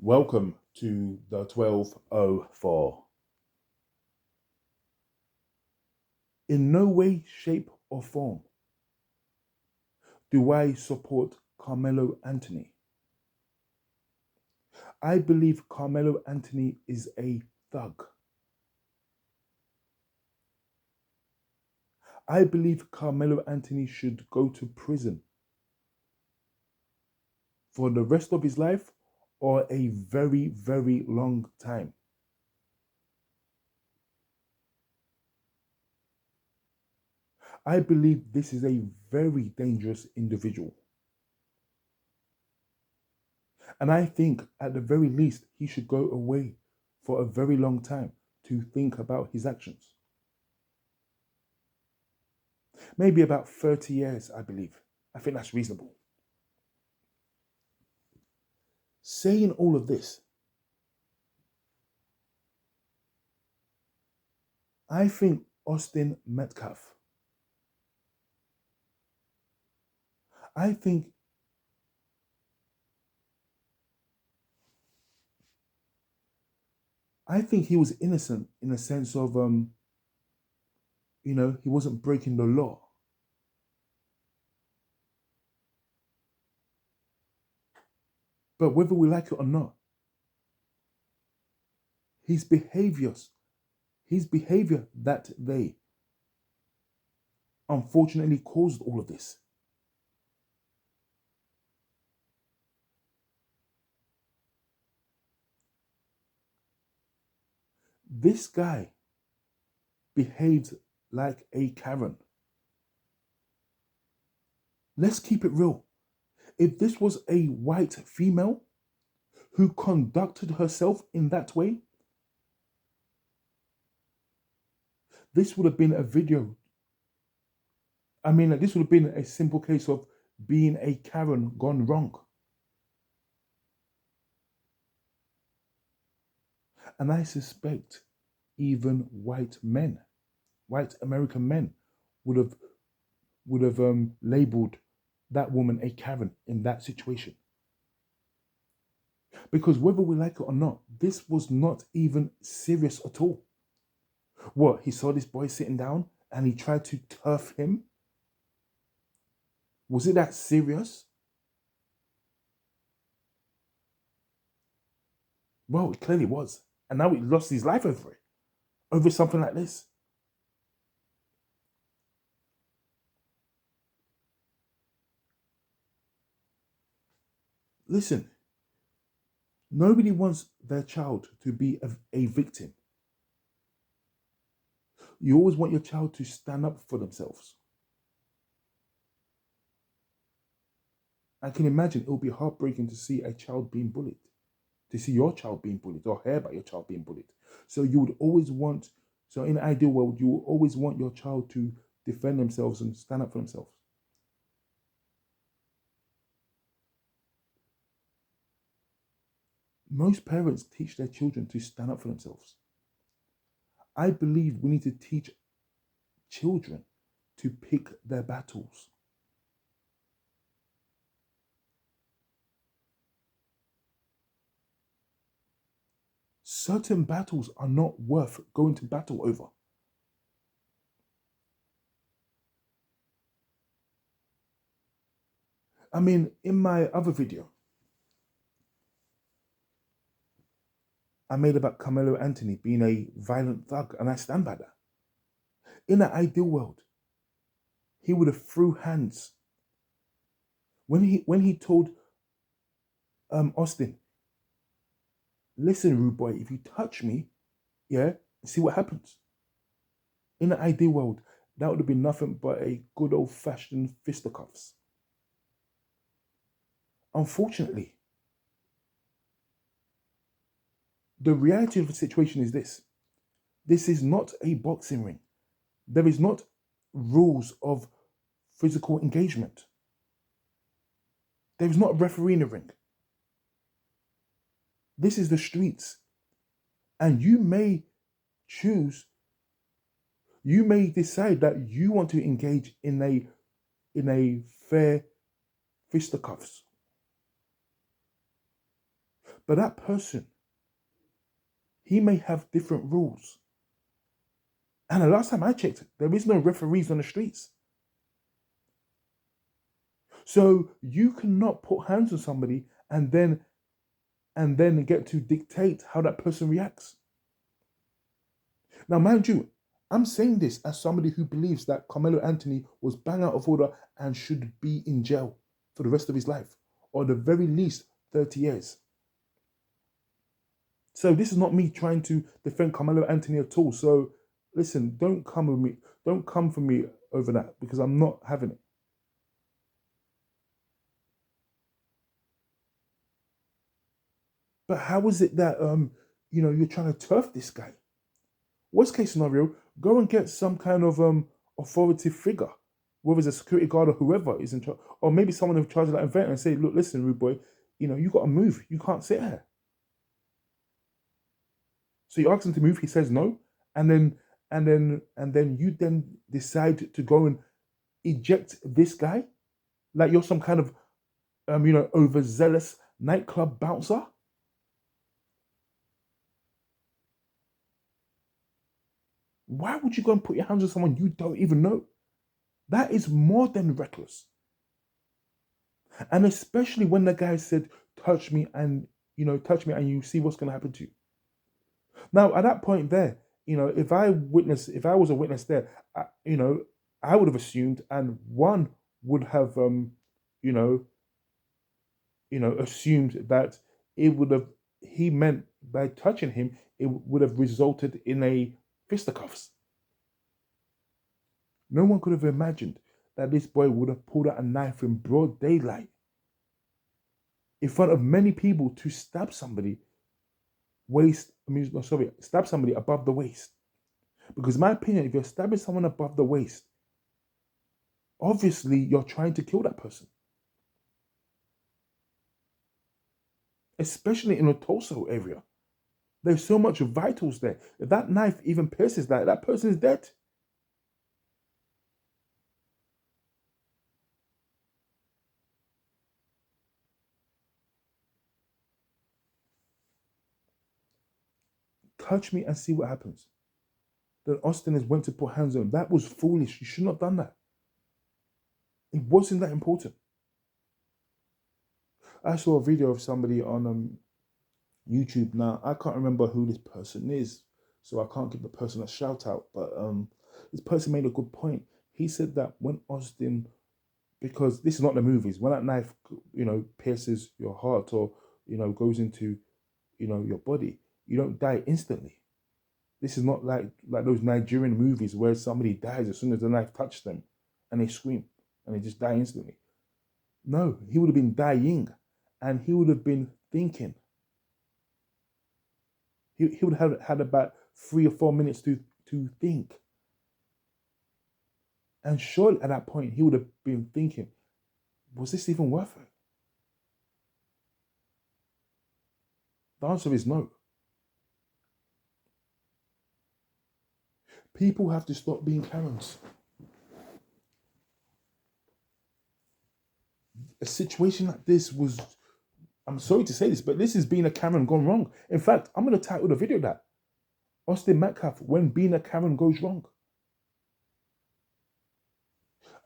Welcome to the 1204. In no way, shape, or form do I support Carmelo Anthony. I believe Carmelo Anthony is a thug. I believe Carmelo Anthony should go to prison for the rest of his life or a very, very long time. I believe this is a very dangerous individual. And I think at the very least, he should go away for a very long time to think about his actions. Maybe about 30 years, I believe. I think that's reasonable. Saying all of this, I think Austin Metcalf, I think he was innocent in the sense of, he wasn't breaking the law. But whether we like it or not, his behavior that day unfortunately caused all of this. This guy behaved like a Karen. Let's keep it real. If this was a white female who conducted herself in that way, this would have been a video. This would have been a simple case of being a Karen gone wrong. And I suspect even white American men would have labeled that woman a Karen in that situation. Because whether we like it or not, this was not even serious at all. What, he saw this boy sitting down and he tried to turf him? Was it that serious? Well, it clearly was. And now he lost his life over something like this. Listen, nobody wants their child to be a victim. You always want your child to stand up for themselves. I can imagine it will be heartbreaking to see a child being bullied, to see your child being bullied or hear about your child being bullied. So in an ideal world, you will always want your child to defend themselves and stand up for themselves. Most parents teach their children to stand up for themselves. I believe we need to teach children to pick their battles. Certain battles are not worth going to battle over. In my other video, I made about Carmelo Anthony being a violent thug, and I stand by that. In an ideal world, he would have threw hands. When he told Austin, listen, rude boy, if you touch me, see what happens. In an ideal world, that would have been nothing but a good old-fashioned fisticuffs. Unfortunately, the reality of the situation is this. This is not a boxing ring. There is not rules of physical engagement. There is not a referee in the ring. This is the streets. And you may decide that you want to engage in a fair fisticuffs. But that person, he may have different rules. And the last time I checked, there is no referees on the streets. So you cannot put hands on somebody and then get to dictate how that person reacts. Now, mind you, I'm saying this as somebody who believes that Carmelo Anthony was bang out of order and should be in jail for the rest of his life, or at the very least 30 years. So this is not me trying to defend Carmelo Anthony at all. So listen, don't come for me over that, because I'm not having it. But how is it that you're trying to turf this guy? Worst case scenario, go and get some kind of authoritative figure, whether it's a security guard or whoever is in charge, or maybe someone in charge of that event, and say, look, listen, rude boy, you got to move. You can't sit here. So you ask him to move, he says no, and then you then decide to go and eject this guy, like you're some kind of overzealous nightclub bouncer. Why would you go and put your hands on someone you don't even know? That is more than reckless. And especially when the guy said, touch me and you see what's going to happen to you. Now, at that point there, if I was a witness there, I would have assumed, and one would have, assumed that he meant by touching him, it would have resulted in a fisticuffs. No one could have imagined that this boy would have pulled out a knife in broad daylight in front of many people to stab somebody stab somebody above the waist. Because in my opinion, if you're stabbing someone above the waist, obviously you're trying to kill that person. Especially in the torso area. There's so much vitals there. If that knife even pierces that person is dead. Touch me and see what happens. Then Austin has went to put hands on him. That was foolish. You should not have done that. It wasn't that important. I saw a video of somebody on YouTube. Now, I can't remember who this person is, so I can't give the person a shout out. But this person made a good point. He said that when Austin, because this is not the movies, when that knife, pierces your heart or, goes into, your body, you don't die instantly. This is not like those Nigerian movies where somebody dies as soon as the knife touched them and they scream and they just die instantly. No, he would have been dying and he would have been thinking. He would have had about 3 or 4 minutes to think. And surely at that point, he would have been thinking, was this even worth it? The answer is no. People have to stop being Karens. A situation like this was, I'm sorry to say this, but this is being a Karen gone wrong. In fact, I'm going to title the video that Austin Metcalf, when being a Karen goes wrong.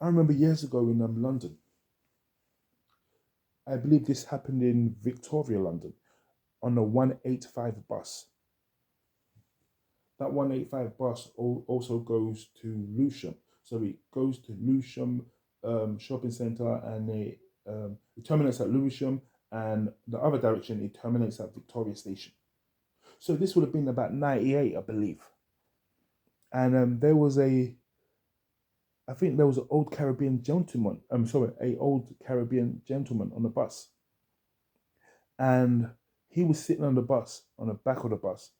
I remember years ago in London, I believe this happened in Victoria, London, on the 185 bus. That 185 bus also goes to Lewisham. So it goes to Lewisham shopping centre, and it terminates at Lewisham, and the other direction it terminates at Victoria Station. So this would have been about 98, I believe. And there was an old Caribbean gentleman. An old Caribbean gentleman on the bus, and he was sitting on the bus, on the back of the bus,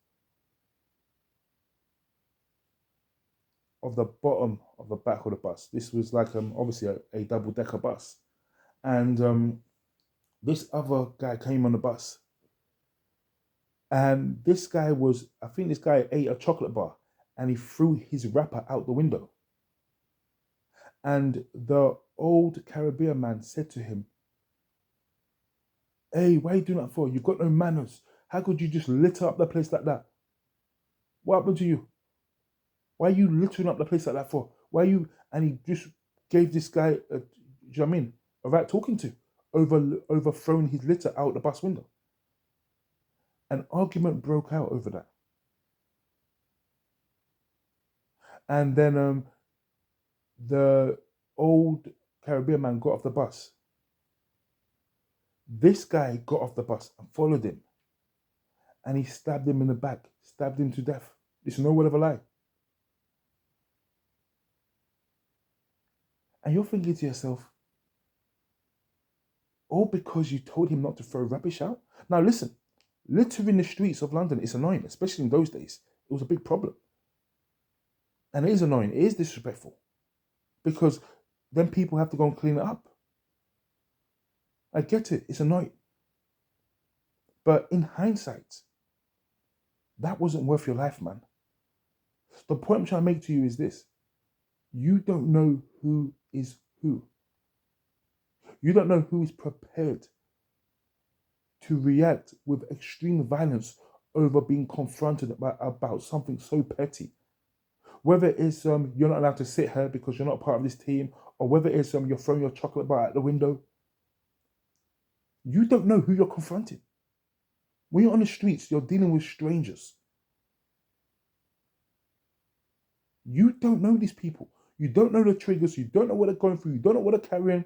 of the bottom of the back of the bus. This was like obviously a double-decker bus, and this other guy came on the bus, and I think this guy ate a chocolate bar, and he threw his wrapper out the window. And the old Caribbean man said to him, Hey, why are you doing that for? You've got no manners. How could you just litter up the place like that? What happened to you? Why are you littering up the place like that for? Why are you? And he just gave this guy, do you know what I mean, a right talking to, overthrowing his litter out the bus window. An argument broke out over that, and then the old Caribbean man got off the bus. This guy got off the bus and followed him, and he stabbed him in the back, stabbed him to death. It's no word of a lie. And you're thinking to yourself, all because you told him not to throw rubbish out? Now listen, litter in the streets of London is annoying, especially in those days. It was a big problem. And it is annoying, it is disrespectful. Because then people have to go and clean it up. I get it, it's annoying. But in hindsight, that wasn't worth your life, man. The point I'm trying to make to you is this. You don't know who is who. You don't know who is prepared to react with extreme violence over being confronted about something so petty. Whether it's you're not allowed to sit here because you're not part of this team, or whether it's you're throwing your chocolate bar out the window. You don't know who you're confronting. When you're on the streets, you're dealing with strangers. You don't know these people. You don't know the triggers. You don't know what they're going through. You don't know what they're carrying.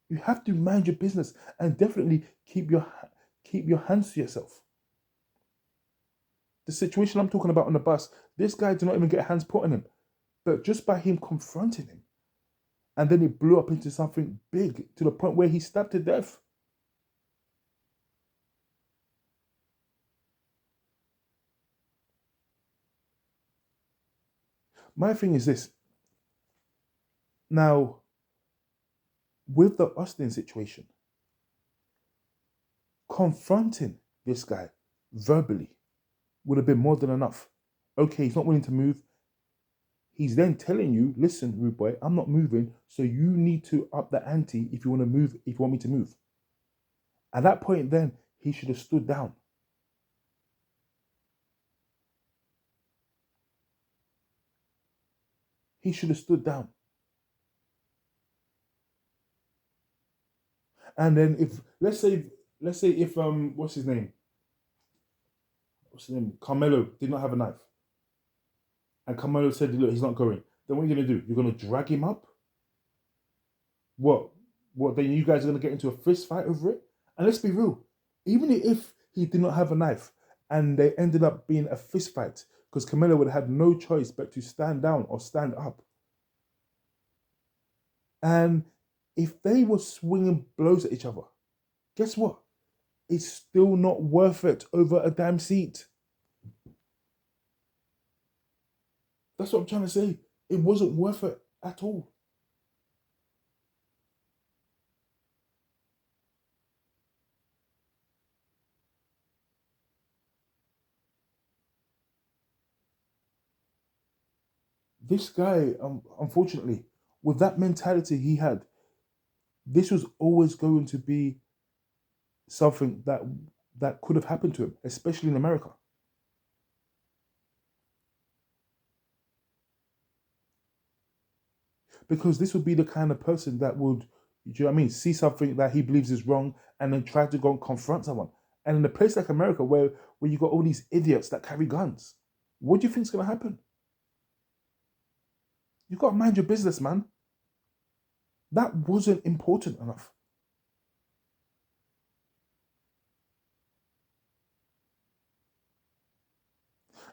You have to mind your business and definitely keep your hands to yourself. The situation I'm talking about on the bus, this guy did not even get hands put on him. But just by him confronting him, and then it blew up into something big to the point where he stabbed to death. My thing is this. Now, with the Austin situation, confronting this guy verbally would have been more than enough. Okay, he's not willing to move. He's then telling you, listen, rude boy, I'm not moving, so you need to up the ante if you want to move, if you want me to move. At that point, then, he should have stood down. He should have stood down. And then if let's say if what's his name? What's his name? Carmelo did not have a knife. And Carmelo said, look, he's not going. Then what are you gonna do? You're gonna drag him up? What? What then you guys are gonna get into a fist fight over it? And let's be real, even if he did not have a knife and they ended up being a fist fight, because Carmelo would have had no choice but to stand down or stand up. And if they were swinging blows at each other, guess what? It's still not worth it over a damn seat. That's what I'm trying to say. It wasn't worth it at all. This guy, unfortunately, with that mentality he had, this was always going to be something that could have happened to him, especially in America. Because this would be the kind of person that would, do you know what I mean, see something that he believes is wrong and then try to go and confront someone. And in a place like America, where you got all these idiots that carry guns, what do you think is going to happen? You got to mind your business, man. That wasn't important enough.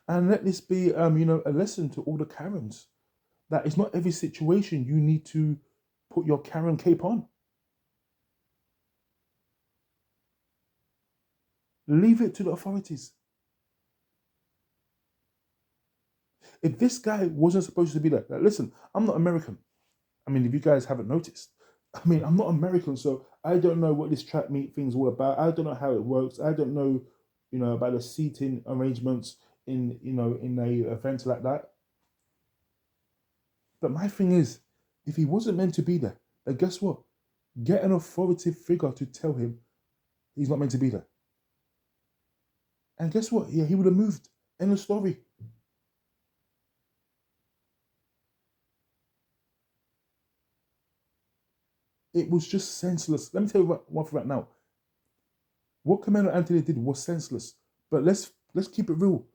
And let this be, a lesson to all the Karens that it's not every situation you need to put your Karen cape on. Leave it to the authorities. If this guy wasn't supposed to be there, like, listen, I'm not American. I mean, if you guys haven't noticed, I mean, I'm not American, so I don't know what this track meet thing's all about. I don't know how it works. I don't know, about the seating arrangements in a event like that. But my thing is, if he wasn't meant to be there, then guess what? Get an authoritative figure to tell him he's not meant to be there. And guess what? Yeah, he would have moved. End of story. It was just senseless. Let me tell you one thing right now. What Commander Anthony did was senseless. But let's keep it real.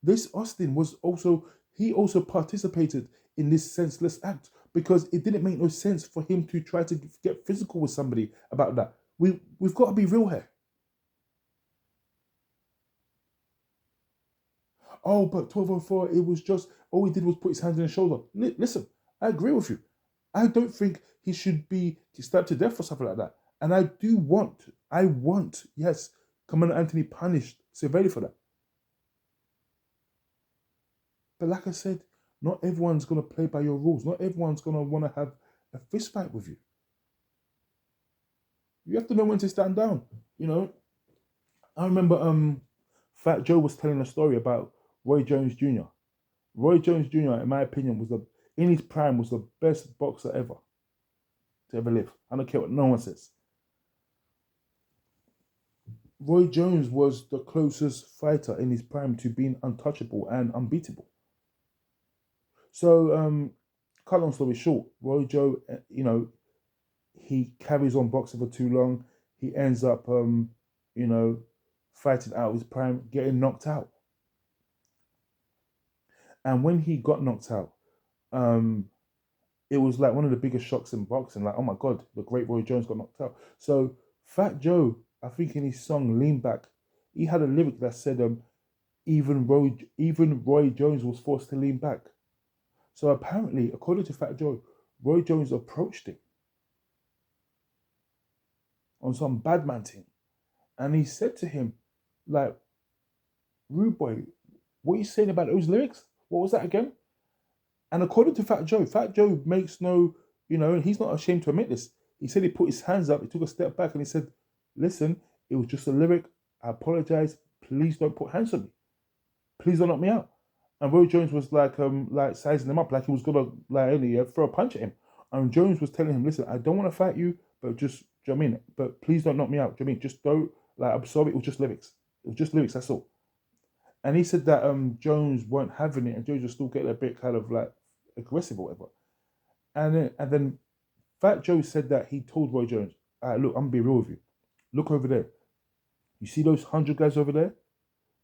This Austin was also he also participated in this senseless act because it didn't make no sense for him to try to get physical with somebody about that. We've got to be real here. Oh, but 1204, it was just all he did was put his hands on his shoulder. Listen, I agree with you. I don't think he should be stabbed to death for something like that. And I want, yes, Commander Anthony punished severely for that. But like I said, not everyone's gonna play by your rules. Not everyone's gonna want to have a fist fight with you. You have to know when to stand down. You know, I remember Fat Joe was telling a story about Roy Jones Jr. Roy Jones Jr., in my opinion, in his prime was the best boxer ever to ever live. I don't care what no one says. Roy Jones was the closest fighter in his prime to being untouchable and unbeatable. So, cut long story short, Roy Joe, he carries on boxing for too long. He ends up, fighting out his prime, getting knocked out. And when he got knocked out, it was like one of the biggest shocks in boxing. Like, oh my God, the great Roy Jones got knocked out. So Fat Joe, I think in his song "Lean Back," he had a lyric that said, even Roy Jones was forced to lean back." So apparently, according to Fat Joe, Roy Jones approached him on some bad man thing, and he said to him, like, "Rude boy, what are you saying about those lyrics? What was that again?" And according to Fat Joe makes no, he's not ashamed to admit this. He said he put his hands up, he took a step back, and he said, "Listen, it was just a lyric. I apologize. Please don't put hands on me. Please don't knock me out." And Roy Jones was like sizing him up, like he was gonna only throw a punch at him. And Jones was telling him, "Listen, I don't want to fight you, but just, do you know what I mean? But please don't knock me out. Do you know what I mean? Just don't, I'm sorry, it was just lyrics. It was just lyrics, that's all." And he said that Jones weren't having it, and Jones was still getting a bit kind of like aggressive or whatever. And then Fat Joe said that he told Roy Jones, "All right, look, I'm gonna be real with you. Look over there. You see those 100 guys over there?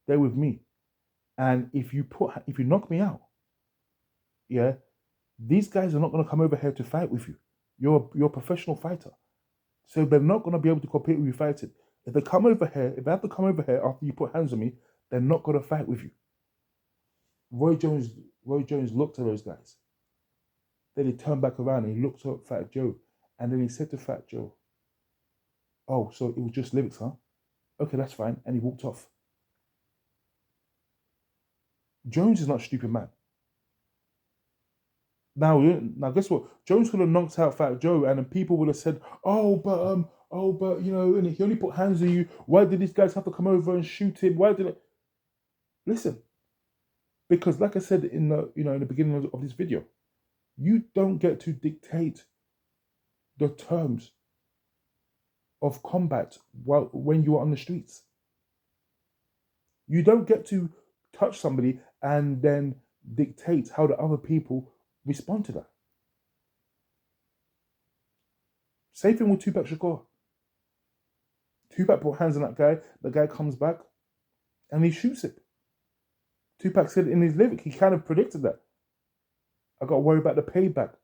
They're with me. And if you knock me out, yeah, these guys are not gonna come over here to fight with you. You're a professional fighter, so they're not gonna be able to compete with you fighting. If they have to come over here after you put hands on me, they're not gonna fight with you." Roy Jones looked at those guys. Then he turned back around and he looked at Fat Joe, and then he said to Fat Joe, "Oh, so it was just lyrics, huh? Okay, that's fine." And he walked off. Jones is not a stupid man. Now, guess what? Jones could have knocked out Fat Joe, and then people would have said, oh, but and he only put hands on you. Why did these guys have to come over and shoot him? Why did it? Listen, because like I said in the beginning of this video, you don't get to dictate the terms of combat when you are on the streets. You don't get to touch somebody and then dictate how the other people respond to that. Same thing with Tupac Shakur. Tupac put hands on that guy. The guy comes back and he shoots it. Tupac said in his lyric, he kind of predicted that. "I got to worry about the payback.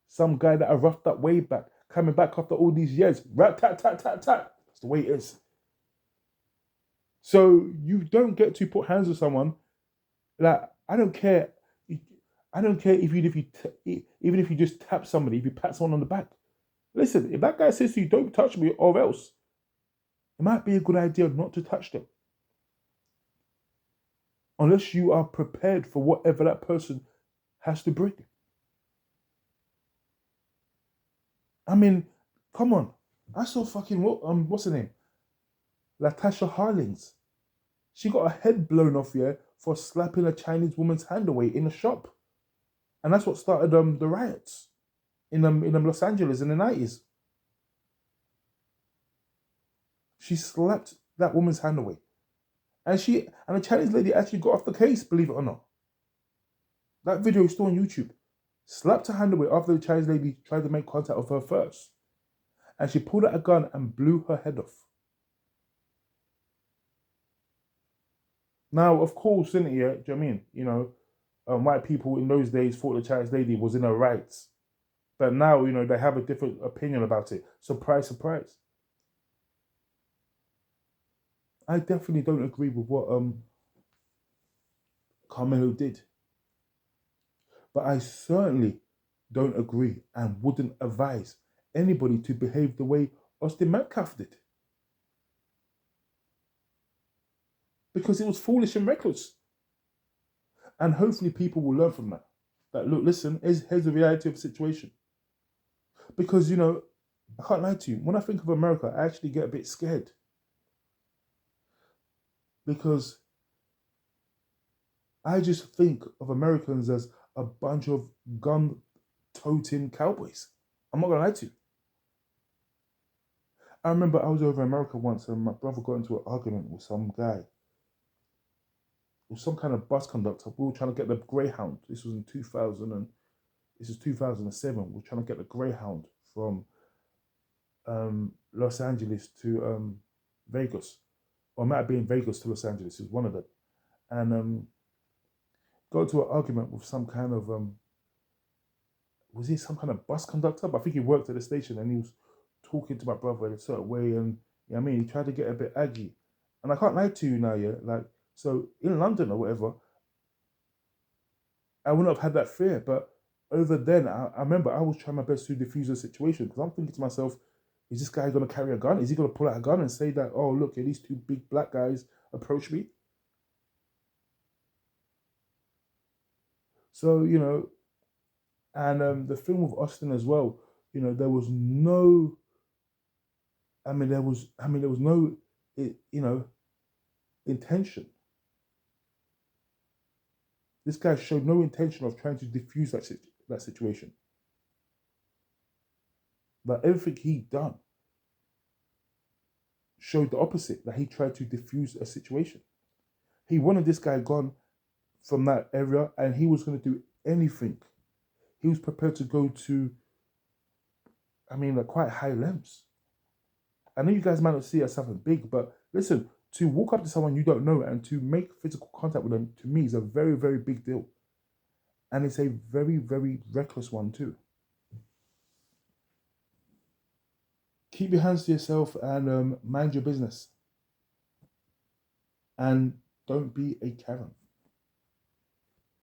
Some guy that I roughed up way back, coming back after all these years. Rat tat tat tat tat." That's the way it is. So you don't get to put hands on someone. Like, I don't care. I don't care even if you just tap somebody, if you pat someone on the back. Listen, if that guy says to you, "Don't touch me," or else, it might be a good idea not to touch them. Unless you are prepared for whatever that person has to bring. I mean, come on. I saw fucking what's her name? Latasha Harlings. She got her head blown off here for slapping a Chinese woman's hand away in a shop. And that's what started the riots. in Los Angeles in the 90s. She slapped that woman's hand away. And the Chinese lady actually got off the case, believe it or not. That video is still on YouTube. Slapped her hand away after the Chinese lady tried to make contact with her first. And she pulled out a gun and blew her head off. Now, of course, isn't it? Yeah, do you know what I mean? White people in those days thought the Chinese lady was in her rights. But now, they have a different opinion about it. Surprise, surprise. I definitely don't agree with what Carmelo did. But I certainly don't agree and wouldn't advise anybody to behave the way Austin Metcalf did. Because it was foolish and reckless. And hopefully people will learn from that. That, look, listen, here's the reality of the situation. Because, I can't lie to you. When I think of America, I actually get a bit scared. Because I just think of Americans as a bunch of gun-toting cowboys. I'm not going to lie to you. I remember I was over in America once and my brother got into an argument with some guy. With some kind of bus conductor. We were trying to get the Greyhound. This was in 2007. We were trying to get the Greyhound from Los Angeles to Vegas. Or it might have been Vegas to Los Angeles. It was one of them. And got into an argument with some kind of was he some kind of bus conductor? But I think he worked at the station and he was talking to my brother in a certain way, and he tried to get a bit aggy. And I can't lie to you now, yeah. Like, so in London or whatever, I wouldn't have had that fear. But over then, I remember I was trying my best to defuse the situation because I'm thinking to myself, is this guy going to carry a gun? Is he going to pull out a gun and say that, oh, look, these two big black guys approach me? So, and the film with Austin as well, there was no, there was no, intention. This guy showed no intention of trying to defuse that situation. But everything he done showed the opposite, that he tried to defuse a situation. He wanted this guy gone from that area and he was going to do anything. He was prepared to go to, quite high lengths. I know you guys might not see it as something big, but listen, to walk up to someone you don't know and to make physical contact with them, to me, is a very, very big deal. And it's a very, very reckless one too. Keep your hands to yourself and mind your business. And don't be a Karen.